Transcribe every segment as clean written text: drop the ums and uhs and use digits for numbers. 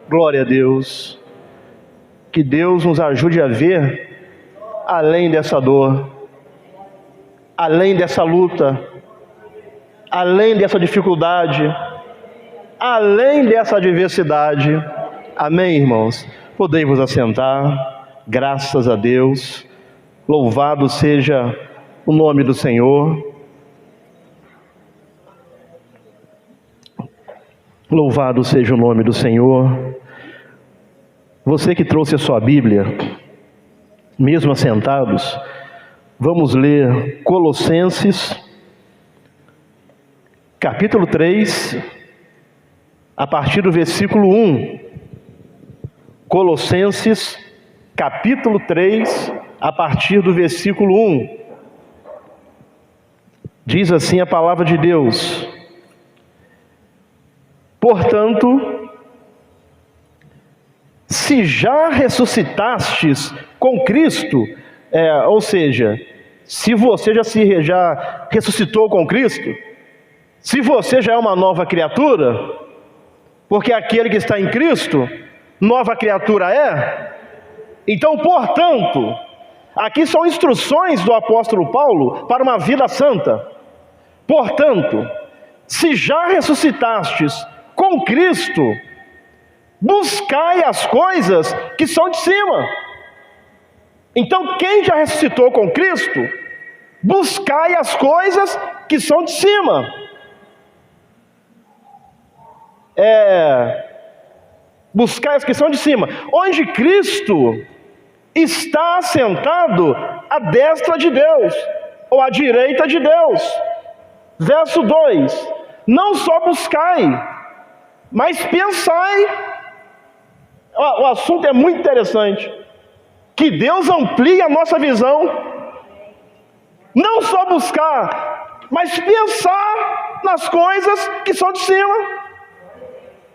Glória a Deus. Que Deus nos ajude a ver além dessa dor, além dessa luta, além dessa dificuldade, além dessa adversidade. Amém, irmãos? Podem vos assentar. Graças a Deus. Louvado seja o nome do Senhor. Louvado seja o nome do Senhor. Você que trouxe a sua Bíblia, mesmo assentados, vamos ler Colossenses, capítulo 3, a partir do versículo 1. Colossenses, capítulo 3, a partir do versículo 1. Diz assim a palavra de Deus: portanto, se já ressuscitastes com Cristo, ou seja, se você já ressuscitou com Cristo, se você já é uma nova criatura, porque aquele que está em Cristo, nova criatura é. Então, portanto, aqui são instruções do apóstolo Paulo para uma vida santa. Portanto, se já ressuscitastes com Cristo, buscai as coisas que são de cima. Então, quem já ressuscitou com Cristo, buscai as coisas que são de cima. Buscai as que são de cima, onde Cristo está assentado à destra de Deus, ou à direita de Deus. Verso 2: não só buscai, mas pensai. O assunto é muito interessante. Que Deus amplie a nossa visão. Não só buscar, mas pensar nas coisas que são de cima.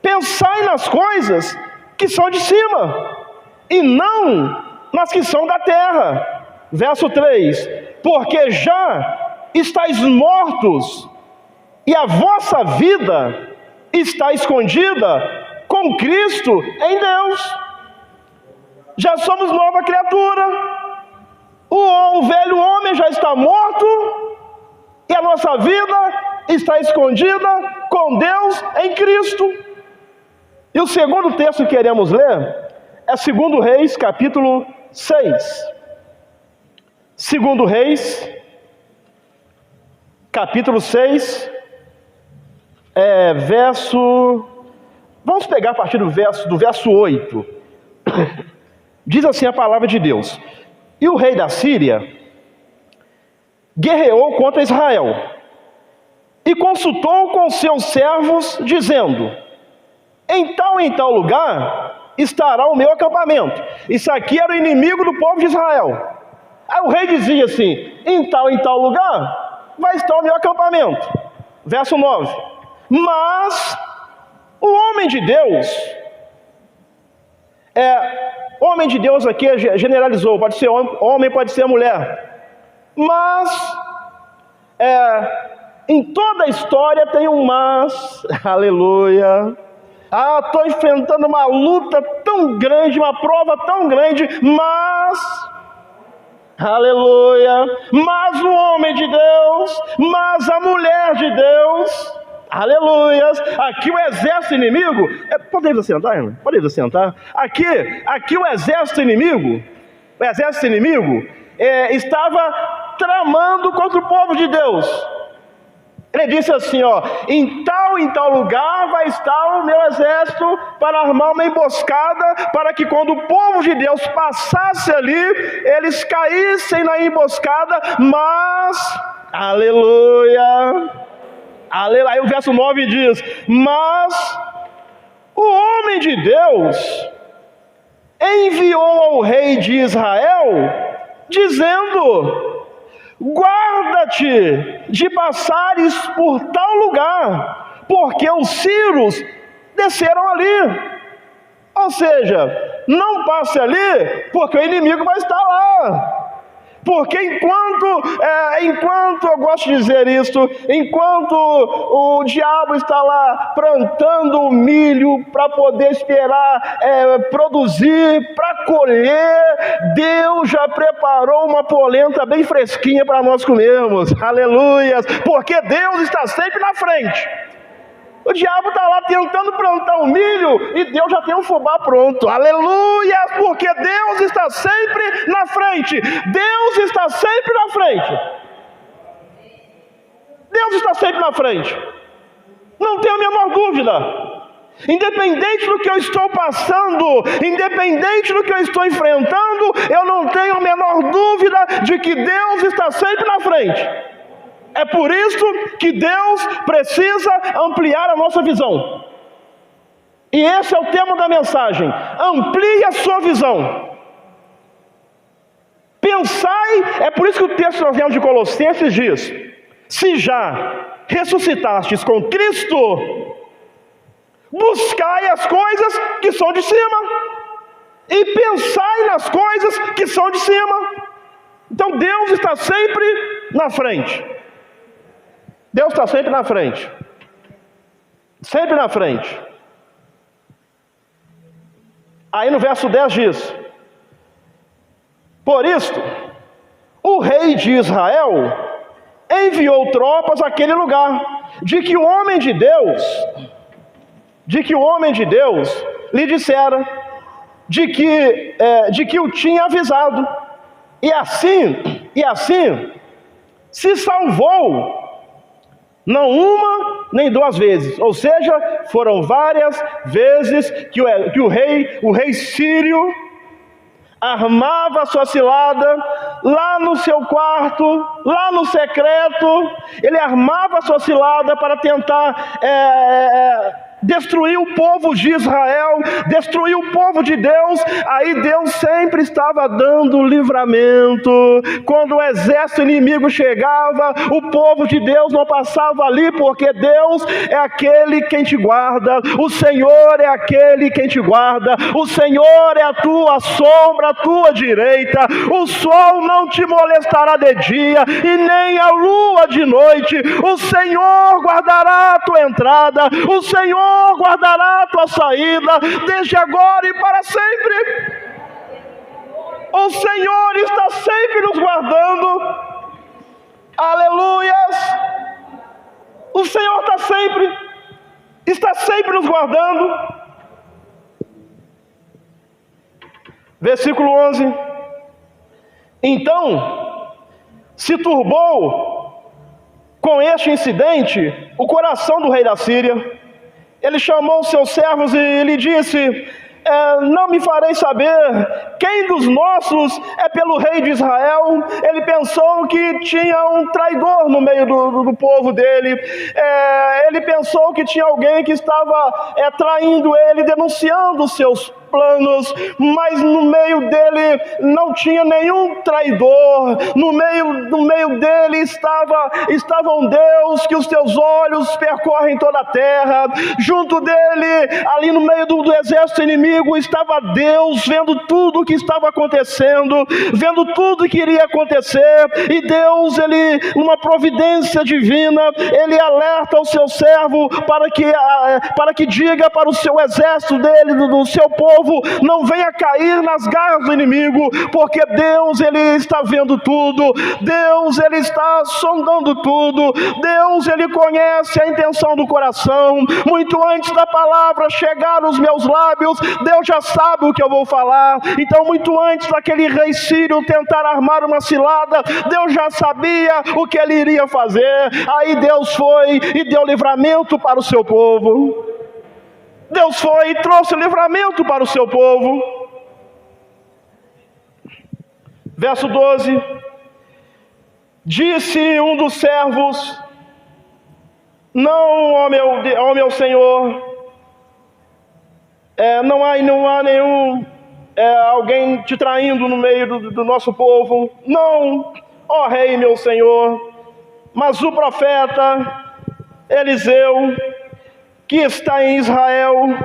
Pensai nas coisas que são de cima, e não nas que são da terra. Verso 3: porque já estáis mortos, e a vossa vida está escondida com Cristo em Deus. Já somos nova criatura. O velho homem já está morto, e a nossa vida está escondida com Deus em Cristo. E o segundo texto que queremos ler é 2 Reis, capítulo 6. 2 Reis, capítulo 6, vamos pegar a partir do verso 8. Diz assim a palavra de Deus: e o rei da Síria guerreou contra Israel, e consultou com seus servos, dizendo: em tal lugar estará o meu acampamento. Isso aqui era o inimigo do povo de Israel. Aí o rei dizia assim: em tal lugar vai estar o meu acampamento. Verso 9: mas o homem de Deus, homem de Deus aqui generalizou, pode ser homem, pode ser mulher, mas em toda a história tem um mas. Aleluia. Estou enfrentando uma luta tão grande, uma prova tão grande, mas, aleluia, mas o homem de Deus, mas a mulher de Deus, aleluias. Aqui o exército inimigo, podemos assentar, irmão? Podemos assentar? Aqui o exército inimigo estava tramando contra o povo de Deus. Ele disse assim, em tal lugar vai estar o meu exército para armar uma emboscada, para que quando o povo de Deus passasse ali, eles caíssem na emboscada, mas, aleluia, aí o verso 9 diz: mas o homem de Deus enviou ao rei de Israel, dizendo: guarda-te de passares por tal lugar, porque os sírios desceram ali. Ou seja, não passe ali, porque o inimigo vai estar lá. Porque enquanto eu gosto de dizer isso, enquanto o diabo está lá plantando o milho para poder esperar produzir, para colher, Deus já preparou uma polenta bem fresquinha para nós comermos. Aleluia! Porque Deus está sempre na frente. O diabo está lá tentando plantar o milho e Deus já tem um fubá pronto. Aleluia! Porque Deus está sempre na frente. Deus está sempre na frente. Deus está sempre na frente. Não tenho a menor dúvida. Independente do que eu estou passando, independente do que eu estou enfrentando, eu não tenho a menor dúvida de que Deus está sempre na frente. É por isso que Deus precisa ampliar a nossa visão. E esse é o tema da mensagem. Amplie a sua visão. Pensai, é por isso que o texto de Colossenses diz: se já ressuscitastes com Cristo, buscai as coisas que são de cima, e pensai nas coisas que são de cima. Então Deus está sempre na frente. Deus está sempre na frente. Sempre na frente. Aí no verso 10 diz: por isto, o rei de Israel enviou tropas àquele lugar, de que o homem de Deus lhe dissera, de que o tinha avisado, e assim se salvou, não uma nem duas vezes. Ou seja, foram várias vezes que o rei sírio armava a sua cilada lá no seu quarto, lá no secreto. Ele armava a sua cilada para tentar destruir o povo de Israel, destruir o povo de Deus. Aí Deus sempre estava dando livramento. Quando o exército inimigo chegava, o povo de Deus não passava ali, porque Deus é aquele quem te guarda, o Senhor é aquele quem te guarda, o Senhor é a tua sombra, a tua direita. O sol não te molestará de dia e nem a lua de noite. O Senhor guardará a tua entrada, o Senhor guardará a tua saída, desde agora e para sempre. O Senhor está sempre nos guardando. Aleluias! O Senhor está sempre nos guardando. Versículo 11: então se turbou com este incidente o coração do rei da Síria. Ele chamou seus servos e lhe disse: não me farei saber quem dos nossos é pelo rei de Israel. Ele pensou que tinha um traidor no meio do povo dele. Ele pensou que tinha alguém que estava traindo ele, denunciando os seus planos, mas no meio dele não tinha nenhum traidor. No meio dele estava um Deus que os teus olhos percorrem toda a terra. Junto dele, ali no meio do exército inimigo, estava Deus vendo tudo o que estava acontecendo, vendo tudo o que iria acontecer. E Deus, ele, numa providência divina, ele alerta o seu servo para que diga para o seu exército dele, do seu povo: não venha cair nas garras do inimigo, porque Deus, ele está vendo tudo. Deus, ele está sondando tudo. Deus, ele conhece a intenção do coração. Muito antes da palavra chegar aos meus lábios, Deus já sabe o que eu vou falar. Então, muito antes daquele rei sírio tentar armar uma cilada, Deus já sabia o que ele iria fazer. Aí Deus foi e deu livramento para o seu povo. Deus foi e trouxe livramento para o seu povo. Verso 12: disse um dos servos: não, ó meu Senhor, não há nenhum alguém te traindo no meio do nosso povo. Não, ó rei, meu Senhor. Mas o profeta Eliseu, que está em Israel,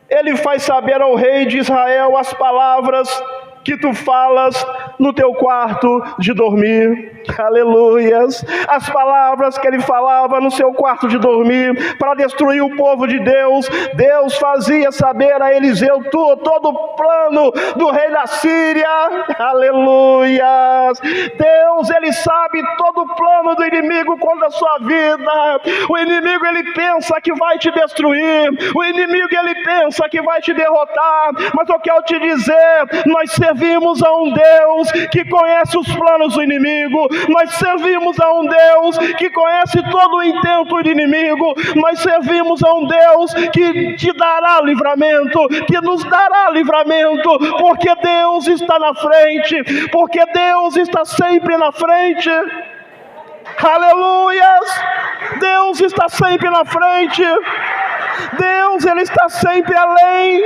ele faz saber ao rei de Israel as palavras que tu falas no teu quarto de dormir. Aleluias. As palavras que ele falava no seu quarto de dormir para destruir o povo de Deus, Deus fazia saber a Eliseu todo o plano do rei da Síria. Aleluias. Deus, ele sabe todo o plano do inimigo contra a sua vida. O inimigo, ele pensa que vai te destruir, o inimigo, ele pensa que vai te derrotar, mas eu quero te dizer, nós servimos a um Deus que conhece os planos do inimigo, nós servimos a um Deus que conhece todo o intento do inimigo, nós servimos a um Deus que te dará livramento, que nos dará livramento, porque Deus está na frente, porque Deus está sempre na frente. Aleluias. Deus está sempre na frente, Deus, ele está sempre além.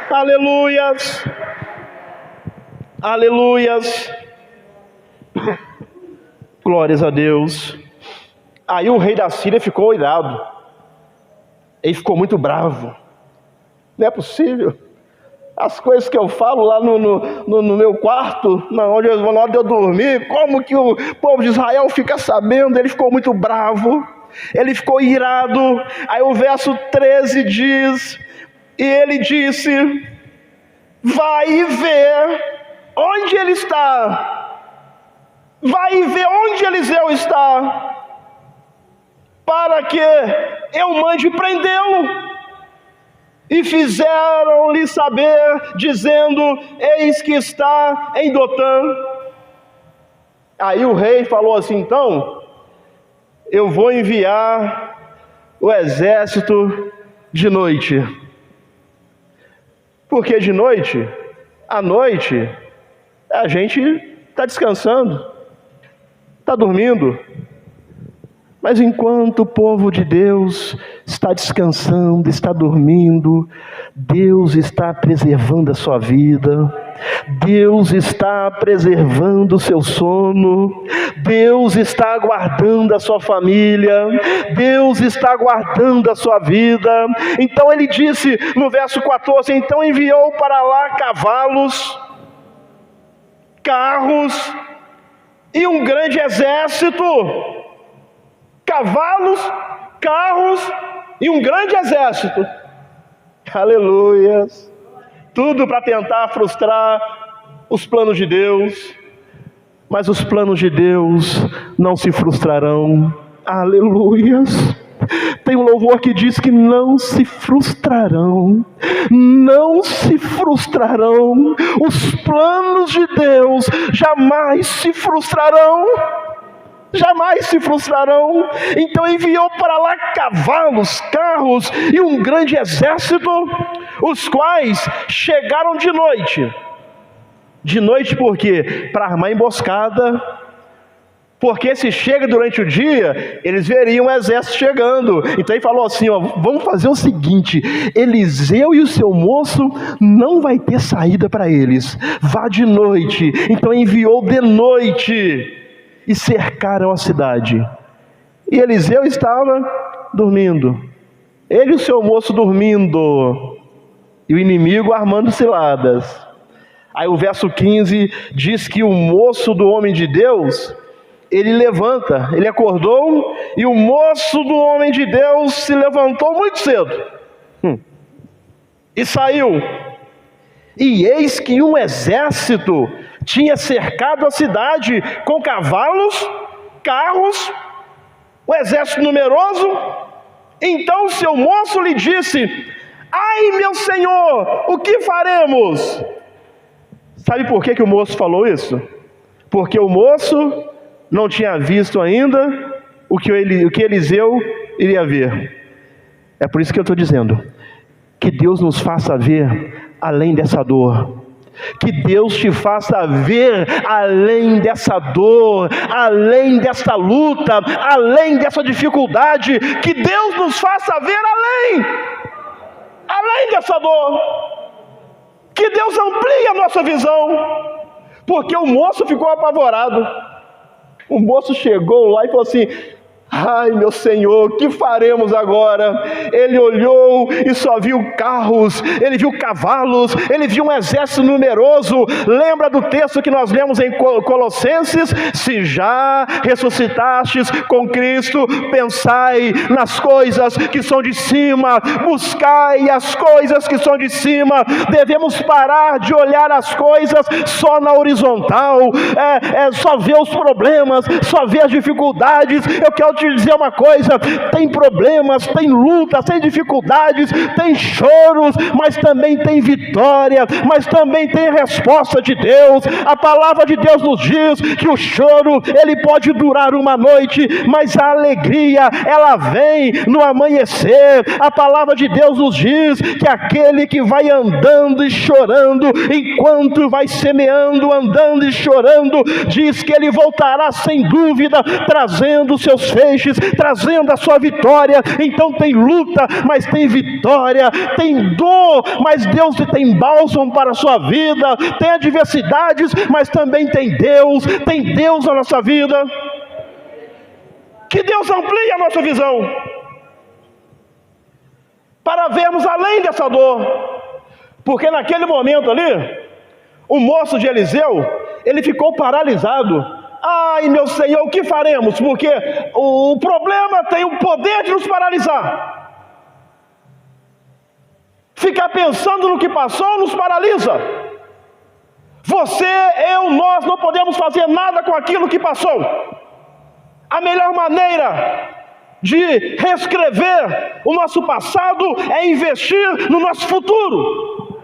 Aleluias. Aleluias. Glórias a Deus. Aí o rei da Síria ficou irado, ele ficou muito bravo. Não é possível, as coisas que eu falo lá no meu quarto, na hora de eu dormir, como que o povo de Israel fica sabendo? Ele ficou muito bravo, ele ficou irado. Aí o verso 13 diz: e ele disse: vai e vê onde ele está, vai e vê onde Eliseu está, para que eu mande prendê-lo. E fizeram-lhe saber, dizendo: eis que está em Dotã. Aí o rei falou assim: então, eu vou enviar o exército de noite. Porque de noite, à noite, a gente está descansando, está dormindo. Mas enquanto o povo de Deus está descansando, está dormindo, Deus está preservando a sua vida, Deus está preservando o seu sono, Deus está guardando a sua família, Deus está guardando a sua vida. Então ele disse no verso 14: então enviou para lá cavalos, carros e um grande exército. Cavalos, carros e um grande exército. Aleluias. Tudo para tentar frustrar os planos de Deus. Mas os planos de Deus não se frustrarão. Aleluias. Tem um louvor que diz que não se frustrarão. Não se frustrarão. Os planos de Deus jamais se frustrarão. Jamais se frustrarão. Então enviou para lá cavalos, carros e um grande exército, os quais chegaram de noite. De noite por quê? Para armar emboscada. Porque se chega durante o dia, eles veriam o exército chegando. Então ele falou assim: ó, vamos fazer o seguinte, Eliseu e o seu moço não vai ter saída para eles, vá de noite. Então enviou de noite e cercaram a cidade. E Eliseu estava dormindo, ele e o seu moço dormindo, e o inimigo armando ciladas. Aí o verso 15 diz que o moço do homem de Deus, ele levanta, ele acordou, e o moço do homem de Deus se levantou muito cedo, e saiu, e eis que um exército tinha cercado a cidade com cavalos, carros, um exército numeroso. Então seu moço lhe disse: ai meu senhor, o que faremos? Sabe por que o moço falou isso? Porque o moço não tinha visto ainda o que Eliseu iria ver. É por isso que eu estou dizendo, que Deus nos faça ver além dessa dor, que Deus te faça ver além dessa dor, além dessa luta, além dessa dificuldade, que Deus nos faça ver além dessa dor, que Deus amplie a nossa visão. Porque o moço ficou apavorado. O moço chegou lá e falou assim: Ai, meu Senhor, o que faremos agora? Ele olhou e só viu carros, ele viu cavalos, ele viu um exército numeroso. Lembra do texto que nós lemos em Colossenses? Se já ressuscitastes com Cristo, pensai nas coisas que são de cima, buscai as coisas que são de cima. Devemos parar de olhar as coisas só na horizontal, só ver os problemas, só ver as dificuldades. Eu quero te dizer uma coisa: tem problemas, tem lutas, tem dificuldades, tem choros, mas também tem vitória, mas também tem resposta de Deus. A palavra de Deus nos diz que o choro, ele pode durar uma noite, mas a alegria, ela vem no amanhecer. A palavra de Deus nos diz que aquele que vai andando e chorando, enquanto vai semeando, andando e chorando, diz que ele voltará sem dúvida, trazendo seus feixes, trazendo a sua vitória. Então tem luta, mas tem vitória, tem dor, mas Deus tem bálsamo para a sua vida, tem adversidades, mas também tem Deus na nossa vida. Que Deus amplie a nossa visão, para vermos além dessa dor, porque naquele momento ali, o moço de Eliseu, ele ficou paralisado. Ai, meu Senhor, o que faremos? Porque o problema tem o poder de nos paralisar. Ficar pensando no que passou nos paralisa. Você, eu, nós não podemos fazer nada com aquilo que passou. A melhor maneira de reescrever o nosso passado é investir no nosso futuro.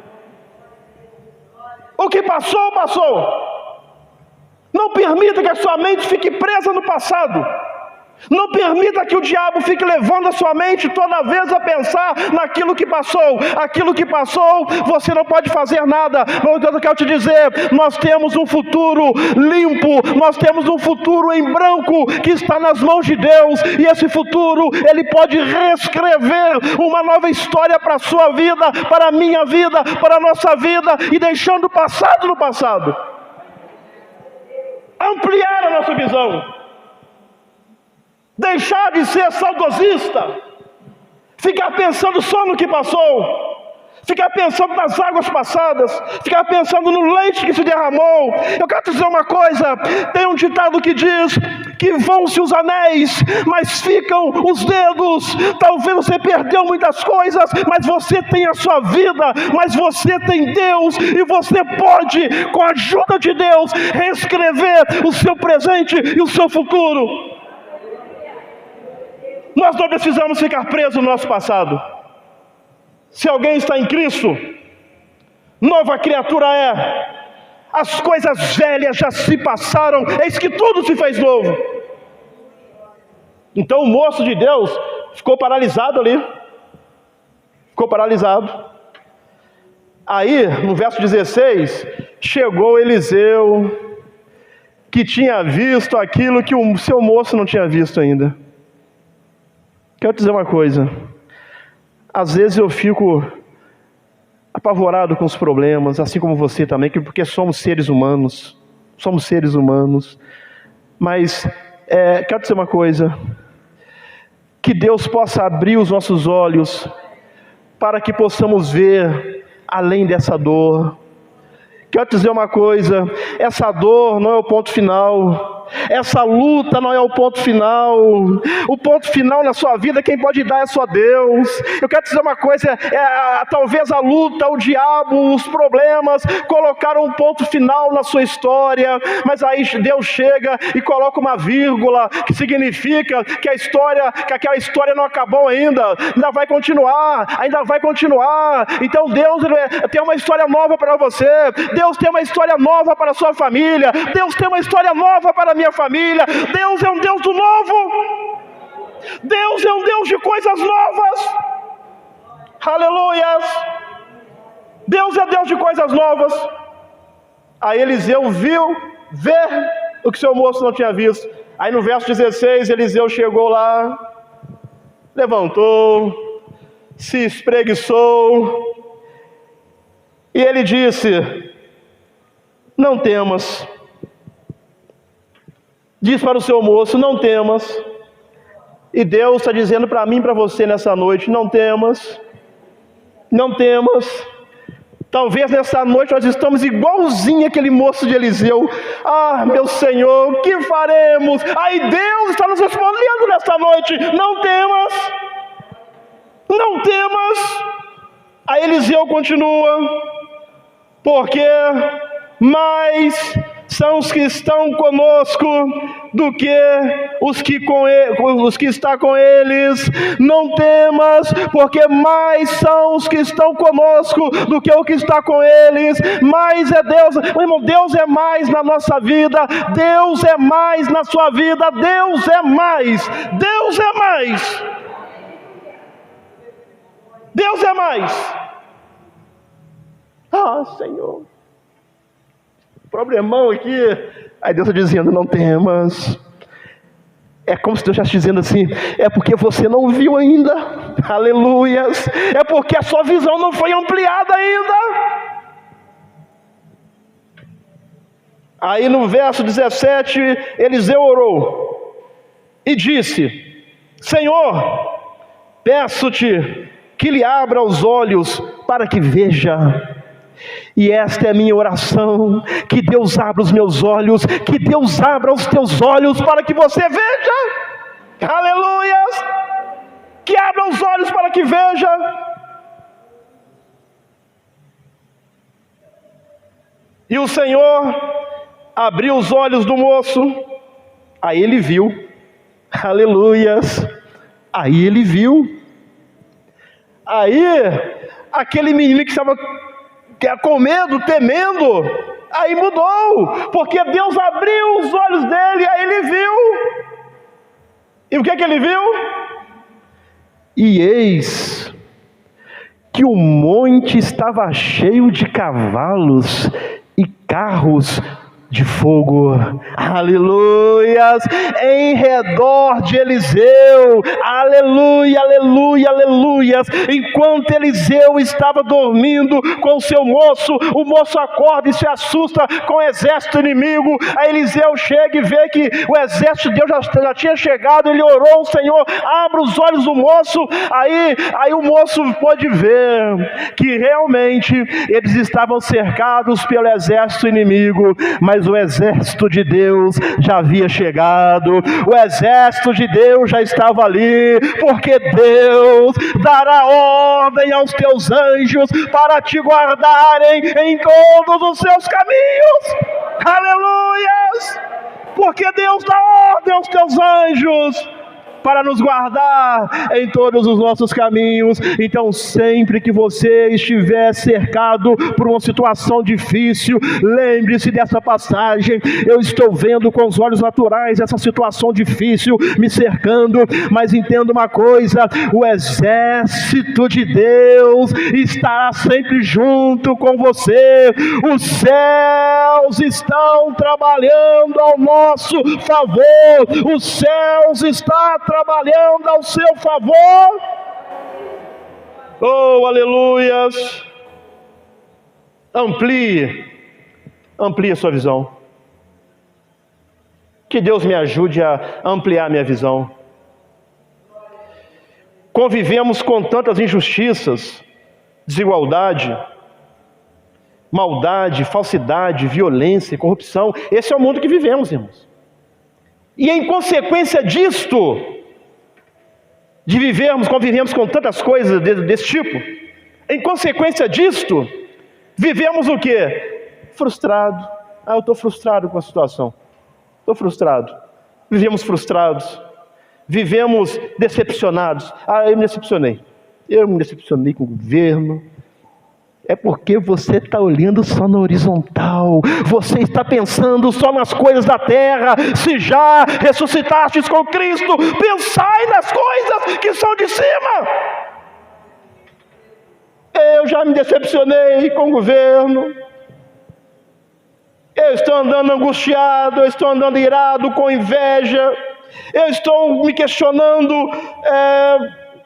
O que passou, passou. Não permita que a sua mente fique presa no passado. Não permita que o diabo fique levando a sua mente toda vez a pensar naquilo que passou. Aquilo que passou, você não pode fazer nada. Mas eu quero te dizer, nós temos um futuro limpo, nós temos um futuro em branco que está nas mãos de Deus. E esse futuro, ele pode reescrever uma nova história para a sua vida, para a minha vida, para a nossa vida, e deixando o passado no passado. Ampliar a nossa visão. Deixar de ser saudosista, ficar pensando só no que passou, ficar pensando nas águas passadas, ficar pensando no leite que se derramou. Eu quero te dizer uma coisa: tem um ditado que diz que vão-se os anéis, mas ficam os dedos. Talvez você perdeu muitas coisas, mas você tem a sua vida, mas você tem Deus, e você pode, com a ajuda de Deus, reescrever o seu presente e o seu futuro. Nós não precisamos ficar presos no nosso passado. Se alguém está em Cristo, nova criatura é. As coisas velhas já se passaram, eis que tudo se fez novo. Então o moço de Deus ficou paralisado ali. Ficou paralisado. Aí, no verso 16, chegou Eliseu, que tinha visto aquilo que o seu moço não tinha visto ainda. Quero te dizer uma coisa: às vezes eu fico apavorado com os problemas, assim como você também, porque somos seres humanos, mas quero te dizer uma coisa: que Deus possa abrir os nossos olhos, para que possamos ver além dessa dor. Quero te dizer uma coisa: essa dor não é o ponto final. Essa luta não é o ponto final. O ponto final na sua vida, quem pode dar é só Deus. Eu quero te dizer uma coisa: talvez a luta, o diabo, os problemas colocaram um ponto final na sua história, mas aí Deus chega e coloca uma vírgula, que significa que aquela história não acabou ainda vai continuar, Então Deus tem uma história nova para você. Deus tem uma história nova para a sua família. Deus tem uma história nova para a minha família. Deus é um Deus do novo. Deus é um Deus de coisas novas. Aleluias. Deus é Deus de coisas novas. Aí Eliseu ver o que seu moço não tinha visto. Aí no verso 16, Eliseu chegou lá, levantou, se espreguiçou, e ele disse: não temas. Diz para o seu moço: não temas, E Deus está dizendo para mim e para você nessa noite: não temas, não temas. Talvez nessa noite nós estamos igualzinho aquele moço de Eliseu. Ah, meu Senhor, o que faremos? Aí Deus está nos respondendo nessa noite: não temas, não temas. Aí Eliseu continua: porque mais são os que estão conosco do que os que estão com eles. Não temas, porque mais são os que estão conosco do que o que está com eles. Mais é Deus, meu irmão. Deus é mais na nossa vida, Deus é mais na sua vida, Deus é mais, Deus é mais, Deus é mais. Ah, Senhor, problemão aqui. Aí Deus está dizendo: não temas. É como se Deus estivesse dizendo assim: é porque você não viu ainda, aleluias, é porque a sua visão não foi ampliada ainda. Aí no verso 17, Eliseu orou e disse: Senhor, peço-te que lhe abra os olhos para que veja. E esta é a minha oração: que Deus abra os meus olhos, que Deus abra os teus olhos para que você veja, aleluias, que abra os olhos para que veja. E o Senhor abriu os olhos do moço, aí ele viu, aleluias, aí ele viu. Aí aquele menino que estava com medo, temendo, aí mudou, porque Deus abriu os olhos dele, aí ele viu. E o que ele viu? E eis que o monte estava cheio de cavalos e carros de fogo, aleluias, em redor de Eliseu, aleluia, aleluia, aleluias. Enquanto Eliseu estava dormindo com o seu moço, o moço acorda e se assusta com o exército inimigo. Aí Eliseu chega e vê que o exército de Deus já tinha chegado. Ele orou: Senhor, abra os olhos do moço. Aí o moço pôde ver que realmente eles estavam cercados pelo exército inimigo, mas o exército de Deus já havia chegado, o exército de Deus já estava ali, porque Deus dará ordem aos teus anjos para te guardarem em todos os seus caminhos, aleluias, porque Deus dá ordem aos teus anjos para nos guardar em todos os nossos caminhos. Então, sempre que você estiver cercado por uma situação difícil, lembre-se dessa passagem: eu estou vendo com os olhos naturais essa situação difícil me cercando, mas entenda uma coisa: o exército de Deus estará sempre junto com você. Os céus estão trabalhando ao nosso favor, os céus estão trabalhando ao seu favor. Oh, aleluias. Amplie a sua visão. Que Deus me ajude a ampliar minha visão. Convivemos com tantas injustiças, desigualdade, maldade, falsidade, violência, corrupção. Esse é o mundo que vivemos, irmãos. E em consequência disto, convivemos com tantas coisas desse tipo, em consequência disto, vivemos o quê? Frustrado. Eu estou frustrado com a situação. Estou frustrado. Vivemos frustrados. Vivemos decepcionados. Eu me decepcionei. Eu me decepcionei com o governo. É porque você está olhando só na horizontal, você está pensando só nas coisas da terra. Se já ressuscitastes com Cristo, pensai nas coisas que são de cima. Eu já me decepcionei com o governo, eu estou andando angustiado, eu estou andando irado, com inveja, eu estou me questionando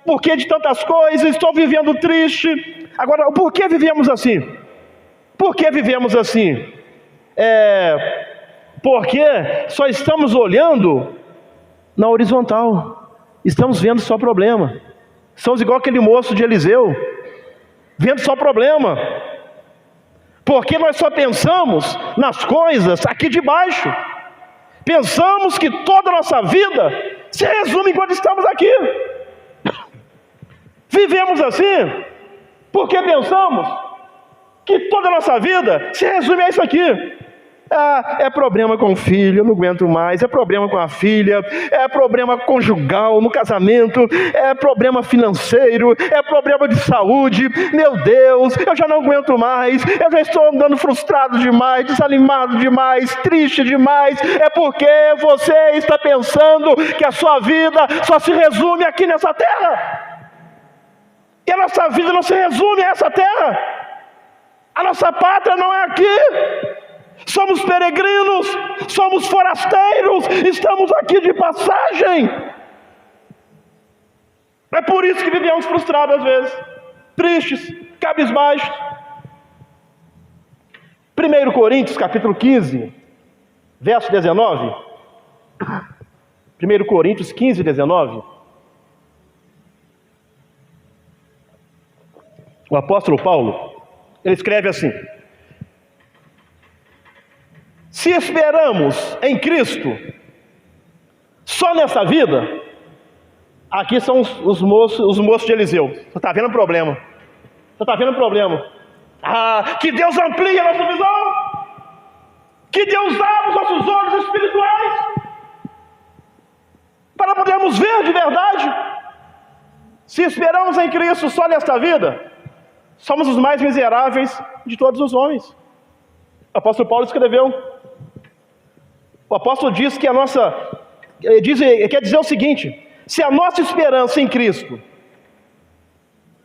por que de tantas coisas, estou vivendo triste. Agora, por que vivemos assim? Por que vivemos assim? Porque só estamos olhando na horizontal. estamos vendo só problema. Somos igual aquele moço de Eliseu, vendo só problema. Porque nós só pensamos nas coisas aqui de baixo. Pensamos que toda a nossa vida se resume enquanto estamos aqui. Vivemos assim porque pensamos que toda a nossa vida se resume a isso aqui. É problema com o filho, eu não aguento mais. É problema com a filha. É problema conjugal no casamento. É problema financeiro. É problema de saúde. Meu Deus, eu já não aguento mais. Eu já estou andando frustrado demais, desanimado demais, triste demais. É porque você está pensando que a sua vida só se resume aqui nessa terra. E a nossa vida não se resume a essa terra. A nossa pátria não é aqui. Somos peregrinos, somos forasteiros, estamos aqui de passagem. É por isso que vivemos frustrados às vezes, tristes, cabisbaixos. 1 Coríntios capítulo 15, verso 19. 1 Coríntios 15, 19. O apóstolo Paulo, ele escreve assim: se esperamos em Cristo só nessa vida, aqui são os moços de Eliseu. Você está vendo o problema? Você está vendo o problema? Que Deus amplie a nossa visão, que Deus abra os nossos olhos espirituais, para podermos ver de verdade. Se esperamos em Cristo só nesta vida, somos os mais miseráveis de todos os homens. O apóstolo Paulo escreveu. O apóstolo diz que quer dizer o seguinte: se a nossa esperança em Cristo,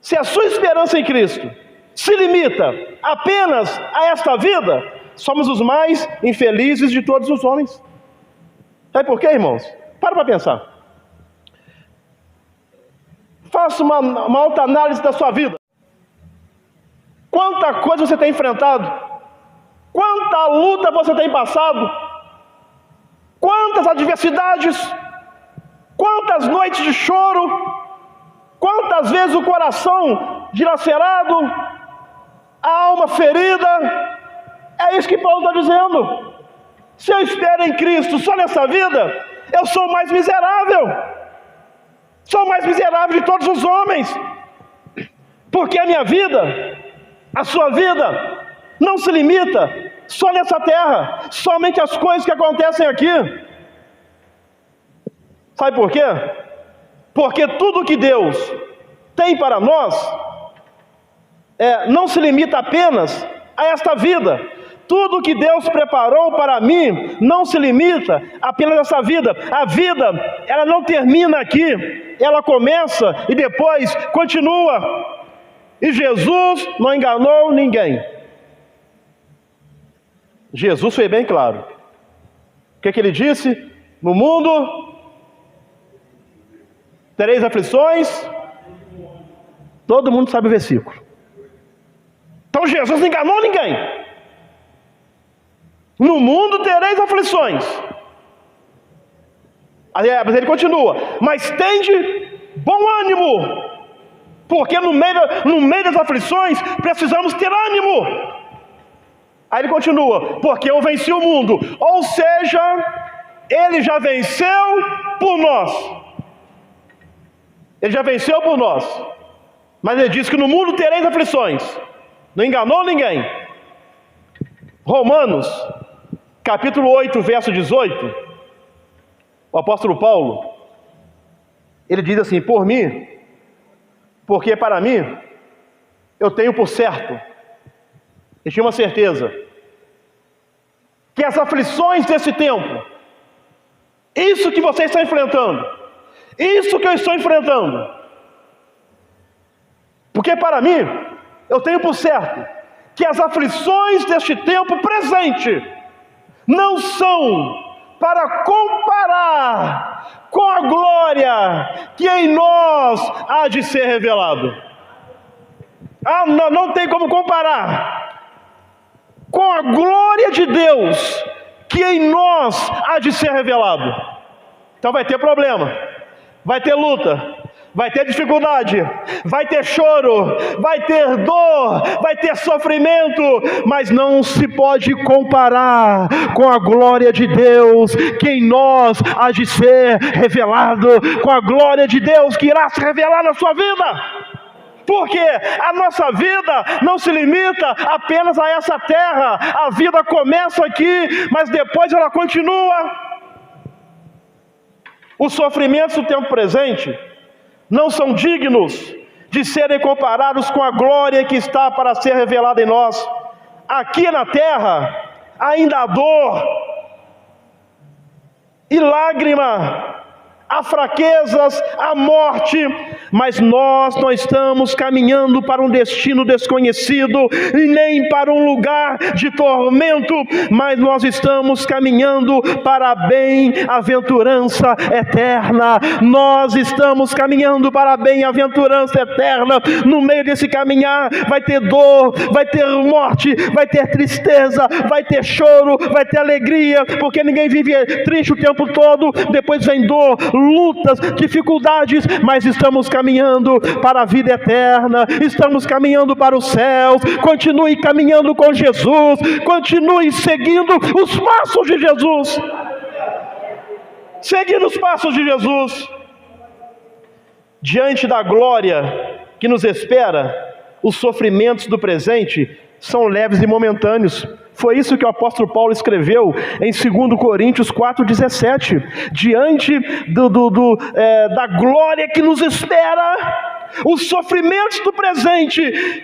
se a sua esperança em Cristo se limita apenas a esta vida, somos os mais infelizes de todos os homens. Sabe por quê, irmãos? Para pensar. Faça uma alta análise da sua vida. Quanta coisa você tem enfrentado, quanta luta você tem passado, quantas adversidades, quantas noites de choro, quantas vezes o coração dilacerado, a alma ferida. É isso que Paulo está dizendo. Se eu espero em Cristo só nessa vida, eu sou o mais miserável. Sou o mais miserável de todos os homens. Porque a minha vida, a sua vida, não se limita só nessa terra, somente as coisas que acontecem aqui. Sabe por quê? Porque tudo que Deus tem para nós não se limita apenas a esta vida. Tudo que Deus preparou para mim não se limita apenas a essa vida. A vida, ela não termina aqui, ela começa e depois continua. E Jesus não enganou ninguém. Jesus foi bem claro. O que ele disse? No mundo tereis aflições. Todo mundo sabe o versículo. Então Jesus não enganou ninguém. No mundo tereis aflições. Mas ele continua: mas tende bom ânimo, porque no meio das aflições precisamos ter ânimo. Aí ele continua: porque eu venci o mundo. Ou seja, ele já venceu por nós. Ele já venceu por nós. Mas ele diz que no mundo tereis aflições. Não enganou ninguém. Romanos capítulo 8, verso 18. O apóstolo Paulo, ele diz assim: por mim, porque para mim, eu tenho por certo, eu tinha uma certeza, que as aflições desse tempo, isso que você está enfrentando, isso que eu estou enfrentando, porque para mim, eu tenho por certo, que as aflições deste tempo presente, não são para comparar com a glória que em nós há de ser revelado. Não tem como comparar com a glória de Deus que em nós há de ser revelado. Então vai ter problema, vai ter luta, vai ter dificuldade, vai ter choro, vai ter dor, vai ter sofrimento, mas não se pode comparar com a glória de Deus, que em nós há de ser revelado, com a glória de Deus que irá se revelar na sua vida. Porque a nossa vida não se limita apenas a essa terra, a vida começa aqui, mas depois ela continua. Os sofrimentos do tempo presente não são dignos de serem comparados com a glória que está para ser revelada em nós. Aqui na terra ainda há dor e lágrima, há fraquezas, há morte, mas nós não estamos caminhando para um destino desconhecido e nem para um lugar de tormento, mas nós estamos caminhando para a bem-aventurança eterna. Nós estamos caminhando para a bem-aventurança eterna. No meio desse caminhar vai ter dor, vai ter morte, vai ter tristeza, vai ter choro, vai ter alegria, porque ninguém vive triste o tempo todo. Depois vem dor, lutas, dificuldades, mas estamos caminhando para a vida eterna, estamos caminhando para os céus. Continue caminhando com Jesus, continue seguindo os passos de Jesus, seguindo os passos de Jesus. Diante da glória que nos espera, os sofrimentos do presente são leves e momentâneos. Foi isso que o apóstolo Paulo escreveu em 2 Coríntios 4,17. Diante da glória que nos espera, os sofrimentos do presente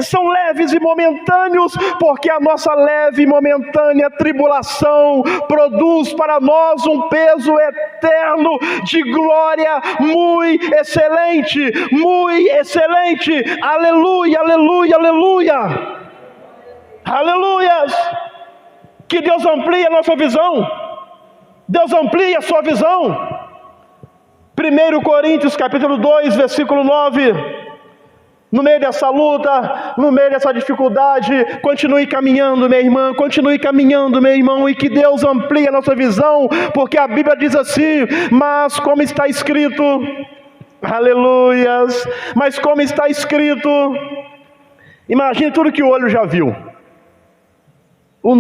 são leves e momentâneos, porque a nossa leve e momentânea tribulação produz para nós um peso eterno de glória muito excelente, muito excelente. Aleluia, aleluia, aleluia. Aleluias! Que Deus amplie a nossa visão. Deus amplie a sua visão. 1 Coríntios capítulo 2, versículo 9. No meio dessa luta, no meio dessa dificuldade, continue caminhando, minha irmã, continue caminhando, meu irmão, e que Deus amplie a nossa visão, porque a Bíblia diz assim: mas como está escrito, aleluias, mas como está escrito, imagine tudo que o olho já viu. O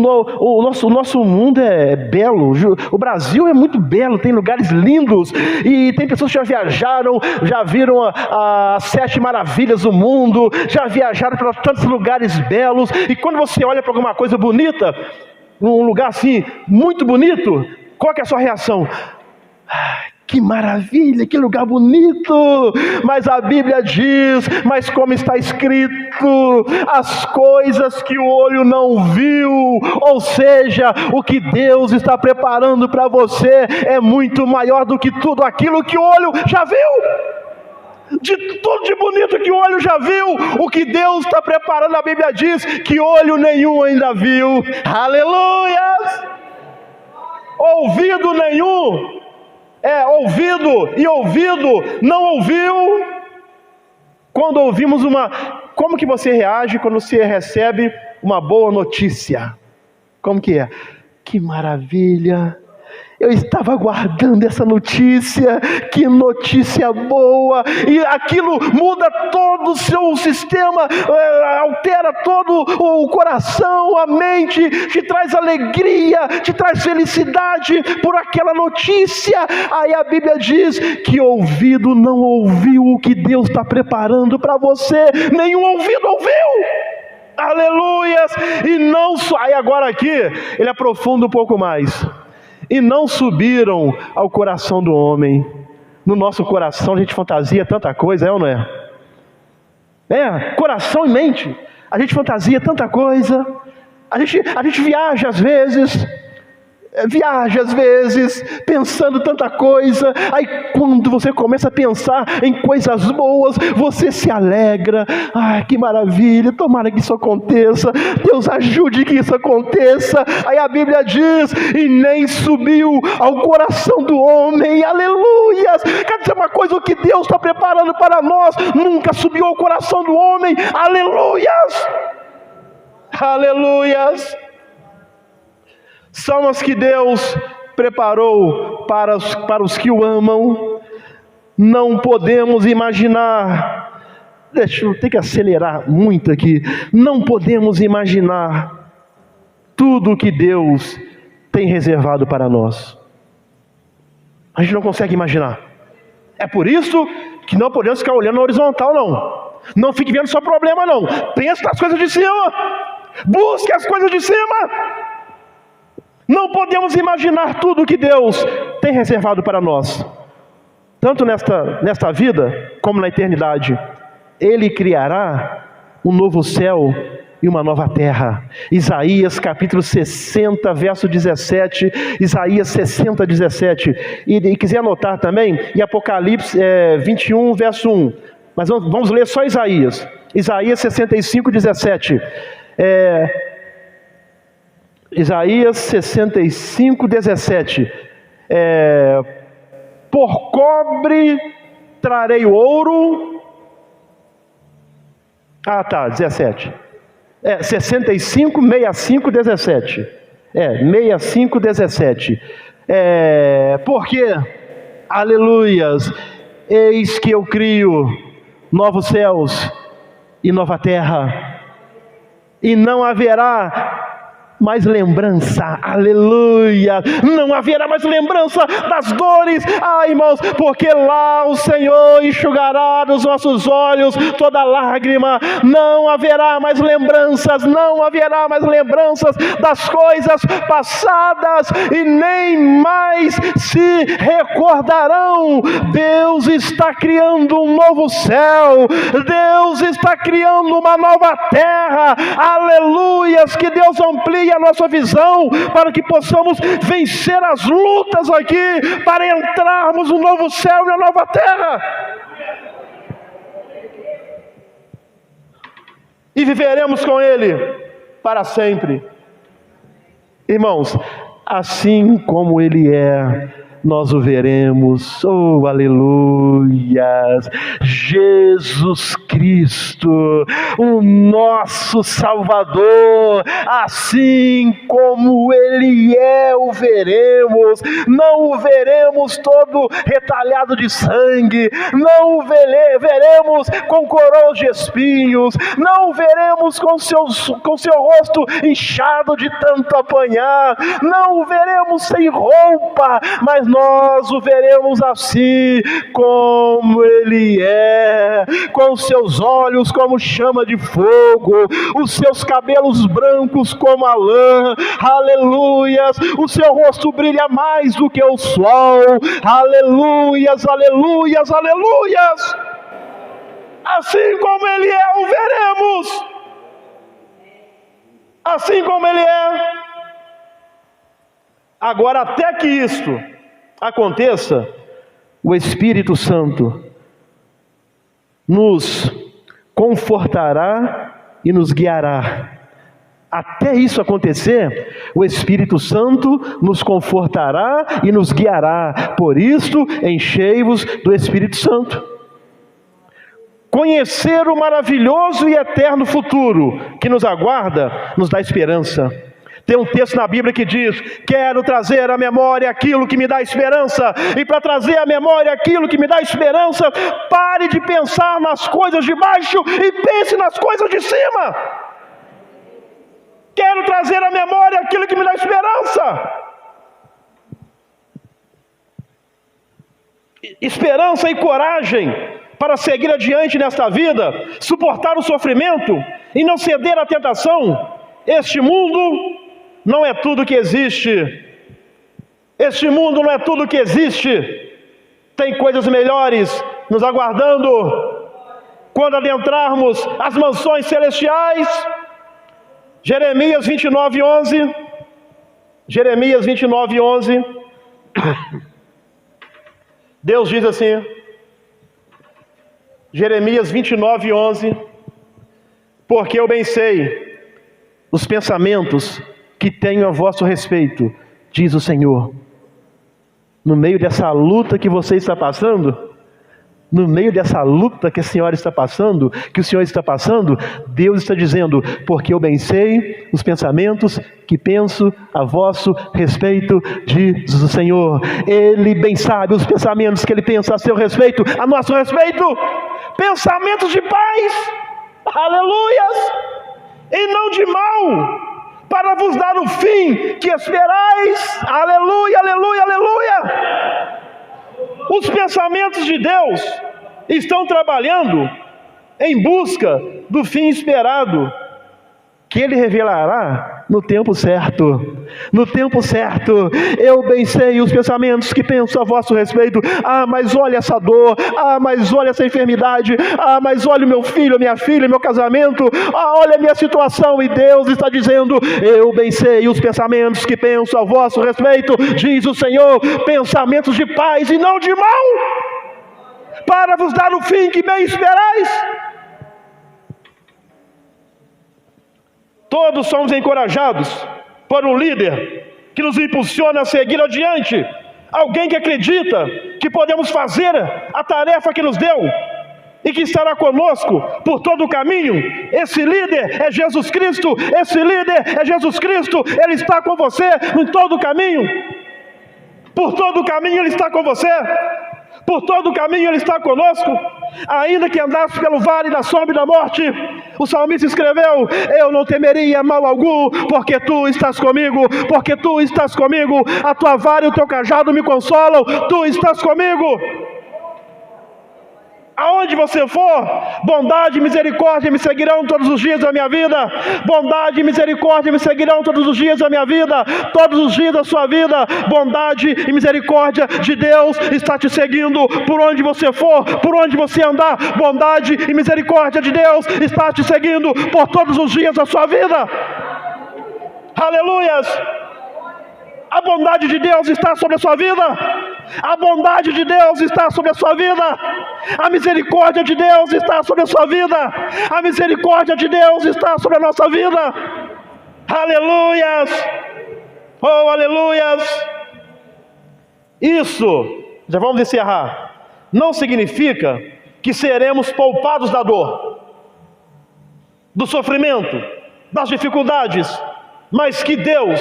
nosso mundo é belo, o Brasil é muito belo, tem lugares lindos, e tem pessoas que já viajaram, já viram as 7 maravilhas do mundo, já viajaram para tantos lugares belos, e quando você olha para alguma coisa bonita, um lugar assim, muito bonito, qual que é a sua reação? Que maravilha, que lugar bonito. Mas a Bíblia diz, mas como está escrito, as coisas que o olho não viu, ou seja, o que Deus está preparando para você é muito maior do que tudo aquilo que o olho já viu. De tudo de bonito que o olho já viu, o que Deus está preparando, a Bíblia diz que olho nenhum ainda viu. Aleluia! Ouvido nenhum, ouvido e ouvido não ouviu. Quando ouvimos como que você reage quando você recebe uma boa notícia? Como que é? Que maravilha! Eu estava aguardando essa notícia, que notícia boa, e aquilo muda todo o seu sistema, altera todo o coração, a mente, te traz alegria, te traz felicidade por aquela notícia. Aí a Bíblia diz que ouvido não ouviu o que Deus está preparando para você, nenhum ouvido ouviu. Aleluias! E não só, aí agora aqui, ele aprofunda um pouco mais. E não subiram ao coração do homem. No nosso coração a gente fantasia tanta coisa, é ou não é? Coração e mente, a gente fantasia tanta coisa. A gente viaja às vezes, pensando tanta coisa. Aí quando você começa a pensar em coisas boas, você se alegra. Ai, que maravilha, tomara que isso aconteça, Deus ajude que isso aconteça. Aí a Bíblia diz, e nem subiu ao coração do homem. Aleluias! Quer dizer uma coisa, o que Deus está preparando para nós nunca subiu ao coração do homem. Aleluias! Aleluias! São as que Deus preparou para os que o amam. Não podemos imaginar, deixa eu ter que acelerar muito aqui, não podemos imaginar tudo o que Deus tem reservado para nós. A gente não consegue imaginar. É por isso que não podemos ficar olhando na horizontal, não. Não fique vendo só problema, não. Pense nas coisas de cima. Busque as coisas de cima. Não podemos imaginar tudo o que Deus tem reservado para nós. Tanto nesta vida, como na eternidade. Ele criará um novo céu e uma nova terra. Isaías capítulo 60, verso 17. Isaías 60, 17. E quiser anotar também, em Apocalipse 21, verso 1. Mas vamos ler só Isaías. Isaías 65, 17. Isaías 65, 17. Por cobre trarei o ouro. 17. 65, 65, 17. 65, 17. Porque, aleluias, eis que eu crio novos céus e nova terra, e não haverá mais lembrança, aleluia, não haverá mais lembrança das dores, irmãos, porque lá o Senhor enxugará dos nossos olhos toda lágrima. Não haverá mais lembranças, não haverá mais lembranças das coisas passadas, e nem mais se recordarão. Deus está criando um novo céu, Deus está criando uma nova terra, aleluias, que Deus amplie a nossa visão, para que possamos vencer as lutas aqui, para entrarmos no novo céu e na nova terra, e viveremos com Ele para sempre. Irmãos, assim como Ele é, nós o veremos. Oh, aleluias! Jesus Cristo, o nosso Salvador, assim como Ele é, o veremos. Não o veremos todo retalhado de sangue, não o veremos com coroas de espinhos, não o veremos com seu rosto inchado de tanto apanhar, não o veremos sem roupa, mas nós o veremos assim como Ele é, com seus olhos como chama de fogo, os seus cabelos brancos como a lã, aleluias, o seu rosto brilha mais do que o sol, aleluias, aleluias, aleluias. Assim como Ele é, o veremos, assim como Ele é. Agora, até que isto aconteça, o Espírito Santo nos confortará e nos guiará. Até isso acontecer, o Espírito Santo nos confortará e nos guiará. Por isso, enchei-vos do Espírito Santo. Conhecer o maravilhoso e eterno futuro que nos aguarda, nos dá esperança. Tem um texto na Bíblia que diz: quero trazer à memória aquilo que me dá esperança. E para trazer à memória aquilo que me dá esperança, pare de pensar nas coisas de baixo e pense nas coisas de cima. Quero trazer à memória aquilo que me dá esperança. Esperança e coragem para seguir adiante nesta vida, suportar o sofrimento e não ceder à tentação. Este mundo não é tudo que existe. Este mundo não é tudo que existe. Tem coisas melhores nos aguardando quando adentrarmos as mansões celestiais. Jeremias 29, 11. Jeremias 29, 11. Deus diz assim, Jeremias 29, 11. Porque eu bem sei os pensamentos que tenho a vosso respeito, diz o Senhor. No meio dessa luta que você está passando, no meio dessa luta que a senhora está passando, que o senhor está passando, Deus está dizendo: porque eu bem sei os pensamentos que penso a vosso respeito, diz o Senhor. Ele bem sabe os pensamentos que Ele pensa a seu respeito, a nosso respeito, pensamentos de paz, aleluias, e não de mal, para vos dar o fim que esperais, aleluia, aleluia, aleluia. Os pensamentos de Deus estão trabalhando em busca do fim esperado, que Ele revelará no tempo certo. No tempo certo. Eu bem sei os pensamentos que penso a vosso respeito. Ah, mas olha essa dor. Ah, mas olha essa enfermidade. Ah, mas olha o meu filho, a minha filha, meu casamento. Ah, olha a minha situação. E Deus está dizendo: eu bem sei os pensamentos que penso a vosso respeito, diz o Senhor, pensamentos de paz e não de mal, para vos dar o fim que bem esperais. Todos somos encorajados por um líder que nos impulsiona a seguir adiante, alguém que acredita que podemos fazer a tarefa que nos deu e que estará conosco por todo o caminho. Esse líder é Jesus Cristo, esse líder é Jesus Cristo. Ele está com você em todo o caminho, por todo o caminho Ele está com você, por todo o caminho Ele está conosco. Ainda que andasse pelo vale da sombra e da morte, o salmista escreveu: eu não temeria mal algum, porque Tu estás comigo, porque Tu estás comigo, a Tua vara e o Teu cajado me consolam, Tu estás comigo. Aonde você for, bondade e misericórdia me seguirão todos os dias da minha vida. Bondade e misericórdia me seguirão todos os dias da minha vida. Todos os dias da sua vida, bondade e misericórdia de Deus está te seguindo por onde você for, por onde você andar. Bondade e misericórdia de Deus está te seguindo por todos os dias da sua vida. Aleluias! A bondade de Deus está sobre a sua vida. A bondade de Deus está sobre a sua vida. A misericórdia de Deus está sobre a sua vida. A misericórdia de Deus está sobre a nossa vida. Aleluias! Oh, aleluias! Isso, já vamos encerrar, não significa que seremos poupados da dor, do sofrimento, das dificuldades, mas que Deus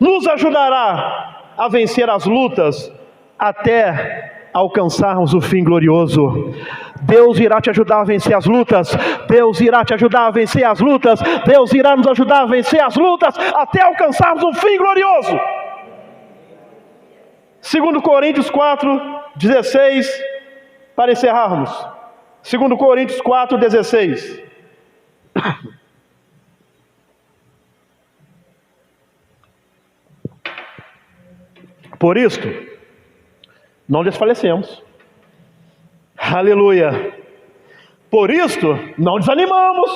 nos ajudará a vencer as lutas até alcançarmos o fim glorioso. Deus irá te ajudar a vencer as lutas. Deus irá te ajudar a vencer as lutas. Deus irá nos ajudar a vencer as lutas até alcançarmos um fim glorioso. 2 Coríntios 4:16, para encerrarmos. 2 Coríntios 4:16. Por isto, não desfalecemos. Aleluia. Por isto, não desanimamos.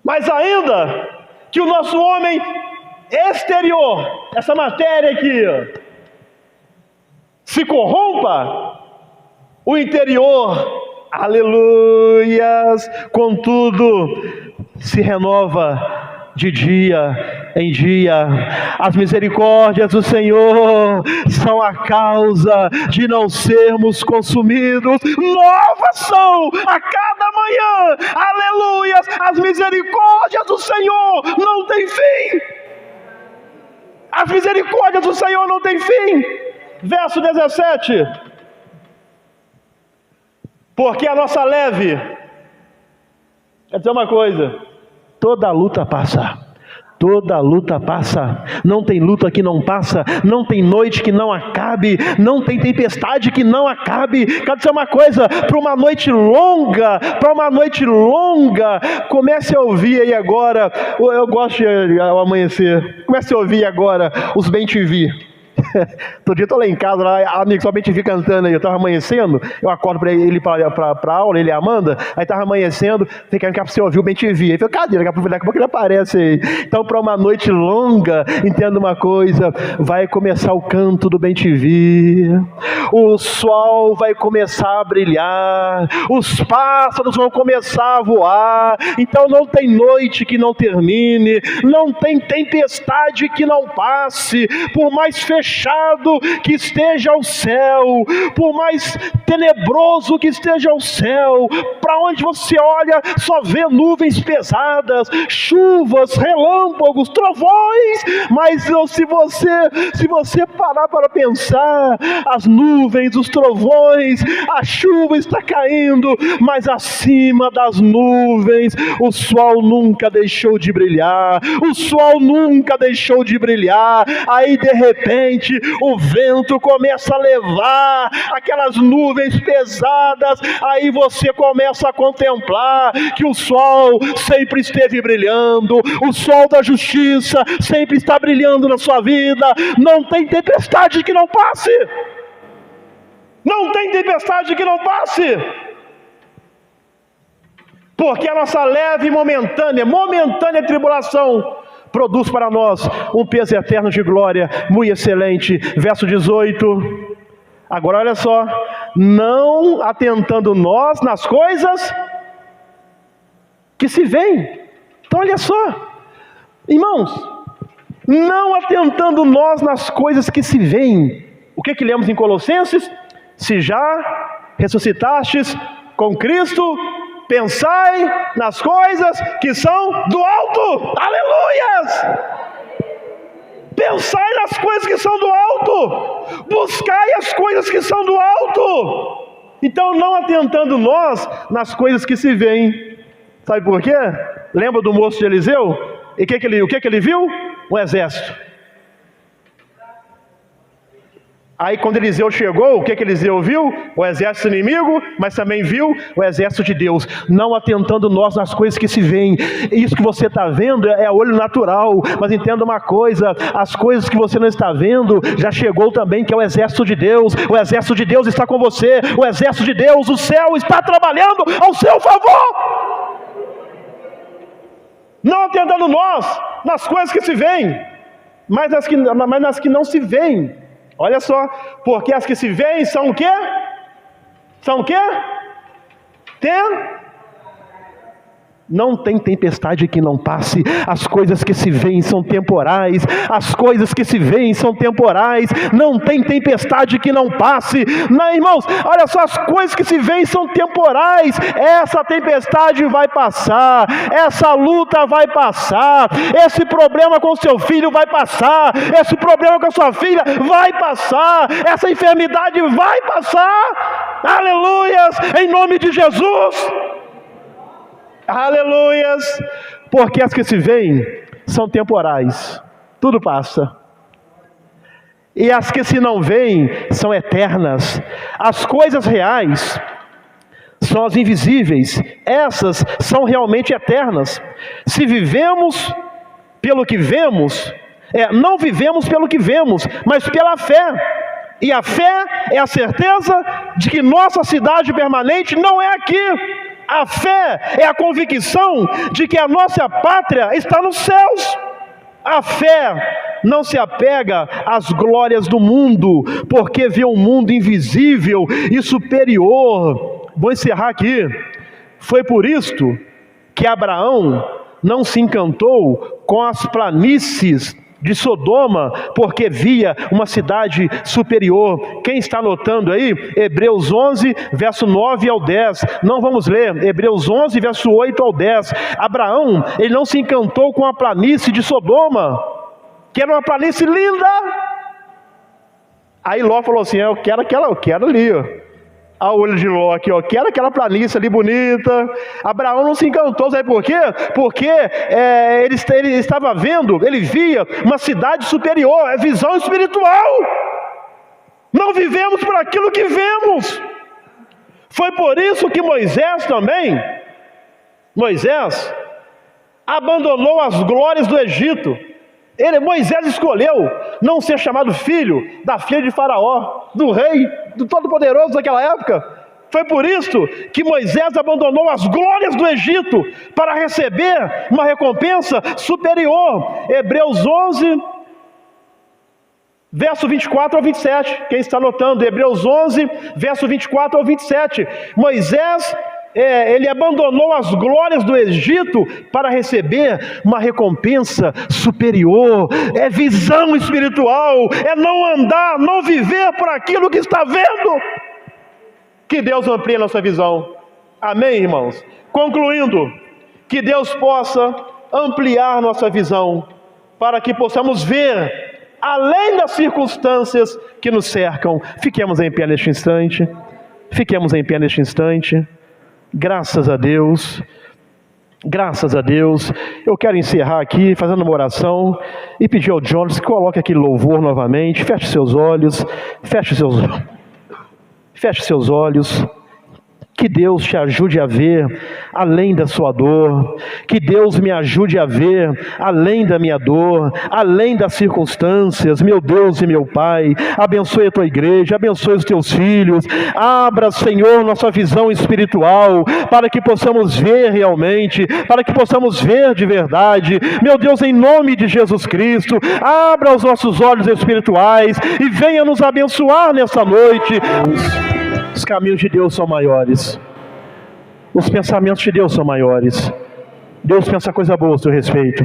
Mas ainda que o nosso homem exterior, essa matéria aqui, se corrompa, o interior, aleluias, contudo, se renova de dia em dia. As misericórdias do Senhor são a causa de não sermos consumidos. Novas são a cada manhã, aleluias. As misericórdias do Senhor não têm fim. As misericórdias do Senhor não têm fim. Verso 17. Porque a nossa leve, quer dizer uma coisa, toda luta passa. Toda luta passa. Não tem luta que não passa. Não tem noite que não acabe. Não tem tempestade que não acabe. Quero dizer uma coisa, para uma noite longa, comece a ouvir aí agora. Eu gosto de amanhecer. Comece a ouvir agora os bem-te-vi. Todo dia eu tô lá em casa, lá, amigo, só bem te vi cantando aí. Eu tava amanhecendo, eu acordo pra ele pra aula, ele e a Amanda. Aí tava amanhecendo, fiquei pra você ouvir o bem te vi. Aí falei, cadê? Daqui a pouco ele aparece aí. Então, pra uma noite longa, entenda uma coisa: vai começar o canto do bem te vi. O sol vai começar a brilhar. Os pássaros vão começar a voar. Então não tem noite que não termine. Não tem tempestade que não passe. Por mais fechado fechado que esteja o céu, por mais tenebroso que esteja o céu, para onde você olha só vê nuvens pesadas, chuvas, relâmpagos, trovões, mas se você parar para pensar, as nuvens, os trovões, a chuva está caindo, mas acima das nuvens o sol nunca deixou de brilhar, o sol nunca deixou de brilhar. Aí de repente o vento começa a levar aquelas nuvens pesadas, aí você começa a contemplar que o sol sempre esteve brilhando, o sol da justiça sempre está brilhando na sua vida. Não tem tempestade que não passe, não tem tempestade que não passe, porque a nossa leve e momentânea tribulação produz para nós um peso eterno de glória, muito excelente. Verso 18, agora olha só, não atentando nós nas coisas que se veem. Então olha só, irmãos, não atentando nós nas coisas que se veem. O que lemos em Colossenses? Se já ressuscitastes com Cristo, pensai nas coisas que são do alto. Aleluias! Pensai nas coisas que são do alto, buscai as coisas que são do alto. Então, não atentando nós nas coisas que se veem. Sabe por quê? Lembra do moço de Eliseu? E o que ele viu? Um exército. Aí quando Eliseu chegou, o que Eliseu viu? O exército inimigo, mas também viu o exército de Deus. Não atentando nós nas coisas que se veem. Isso que você está vendo é olho natural, mas entenda uma coisa, as coisas que você não está vendo, já chegou também, que é o exército de Deus. O exército de Deus está com você, o exército de Deus, o céu está trabalhando ao seu favor. Não atentando nós nas coisas que se veem, mas nas que não se veem. Olha só, porque as que se veem são o quê? São o quê? Não tem tempestade que não passe. As coisas que se veem são temporais. As coisas que se veem são temporais. Não tem tempestade que não passe. Não, irmãos, olha só, as coisas que se veem são temporais. Essa tempestade vai passar. Essa luta vai passar. Esse problema com seu filho vai passar. Esse problema com a sua filha vai passar. Essa enfermidade vai passar. Aleluias, em nome de Jesus. Aleluias, porque as que se veem são temporais, tudo passa, e as que se não veem são eternas. As coisas reais são as invisíveis, essas são realmente eternas. Se vivemos pelo que vemos, não vivemos pelo que vemos, mas pela fé, e a fé é a certeza de que nossa cidade permanente não é aqui. A fé é a convicção de que a nossa pátria está nos céus. A fé não se apega às glórias do mundo, porque vê um mundo invisível e superior. Vou encerrar aqui. Foi por isto que Abraão não se encantou com as planícies de Sodoma, porque via uma cidade superior. Quem está anotando aí? Hebreus 11, verso 9 ao 10. Não vamos ler. Hebreus 11, verso 8 ao 10. Abraão, ele não se encantou com a planície de Sodoma, que era uma planície linda. Aí Ló falou assim: eu quero ali, ó. Ao olho de Ló aqui, ó, quero aquela planície ali bonita. Abraão não se encantou, sabe por quê? Porque ele estava vendo, ele via uma cidade superior, é visão espiritual. Não vivemos por aquilo que vemos. Foi por isso que Moisés abandonou as glórias do Egito. Moisés escolheu não ser chamado filho da filha de Faraó, do rei, do Todo-Poderoso daquela época. Foi por isso que Moisés abandonou as glórias do Egito para receber uma recompensa superior. Hebreus 11, verso 24 ao 27. Quem está anotando? Hebreus 11, verso 24 ao 27. Moisés Ele abandonou as glórias do Egito para receber uma recompensa superior. É visão espiritual, é não andar, não viver por aquilo que está vendo. Que Deus amplie a nossa visão. Amém, irmãos? Concluindo, que Deus possa ampliar nossa visão, para que possamos ver além das circunstâncias que nos cercam. Fiquemos em pé neste instante. Fiquemos em pé neste instante. Graças a Deus. Graças a Deus. Eu quero encerrar aqui fazendo uma oração e pedir ao Jones que coloque aquele louvor novamente. Feche seus olhos. Feche seus olhos. Que Deus te ajude a ver além da sua dor. Que Deus me ajude a ver além da minha dor, além das circunstâncias. Meu Deus e meu Pai, abençoe a tua igreja, abençoe os teus filhos. Abra, Senhor, nossa visão espiritual, para que possamos ver realmente, para que possamos ver de verdade. Meu Deus, em nome de Jesus Cristo, abra os nossos olhos espirituais e venha nos abençoar nessa noite. Os caminhos de Deus são maiores. Os pensamentos de Deus são maiores. Deus pensa coisa boa a seu respeito.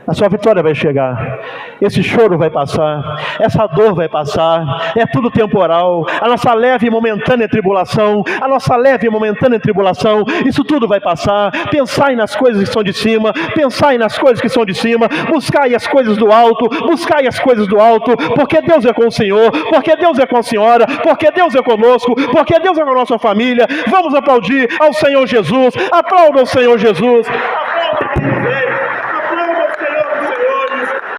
A sua vitória vai chegar. Esse choro vai passar. Essa dor vai passar. É tudo temporal. A nossa leve e momentânea tribulação. A nossa leve e momentânea tribulação. Isso tudo vai passar. Pensai nas coisas que são de cima. Pensai nas coisas que são de cima. Buscai as coisas do alto. Buscai as coisas do alto. Porque Deus é com o Senhor. Porque Deus é com a senhora. Porque Deus é conosco. Porque Deus é com a nossa família. Vamos aplaudir ao Senhor Jesus. Aplauda ao Senhor Jesus. Aplauda ao Senhor.